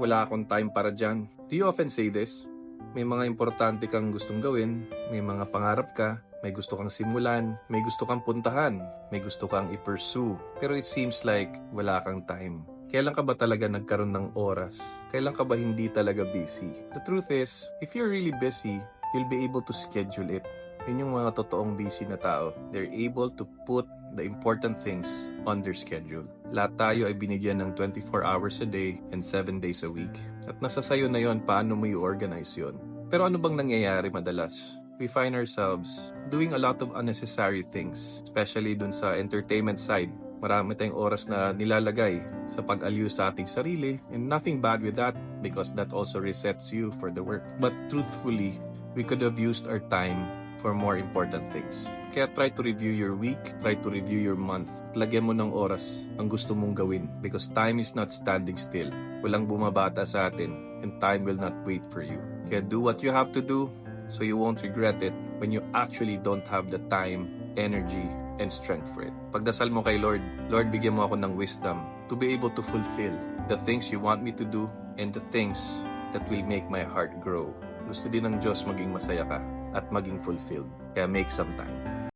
wala akong time para dyan. Do you often say this? May mga importante kang gustong gawin, may mga pangarap ka, may gusto kang simulan, may gusto kang puntahan, may gusto kang i-pursue. Pero it seems like wala kang time. Kailan ka ba talaga nagkaroon ng oras? Kailan ka ba hindi talaga busy? The truth is, if you're really busy, you'll be able to schedule it. Yun yung mga totoong busy na tao. They're able to put the important things on their schedule. Lahat tayo ay binigyan ng 24 hours a day and 7 days a week. At nasa sayo na yon paano mo i-organize yon. Pero ano bang nangyayari madalas? We find ourselves doing a lot of unnecessary things, especially dun sa entertainment side. Marami tayong oras na nilalagay sa pag-aliw sa ating sarili, and nothing bad with that because that also resets you for the work. But truthfully, we could have used our time for more important things. Kaya try to review your week, try to review your month. Lagyan mo ng oras ang gusto mong gawin because time is not standing still. Walang bumabata sa atin and time will not wait for you. Kaya do what you have to do so you won't regret it when you actually don't have the time, energy, and strength for it. Pagdasal mo kay Lord, Lord, bigyan mo ako ng wisdom to be able to fulfill the things you want me to do and the things that will make my heart grow. Gusto din ng Diyos maging masaya ka at maging fulfilled. Kaya make some time.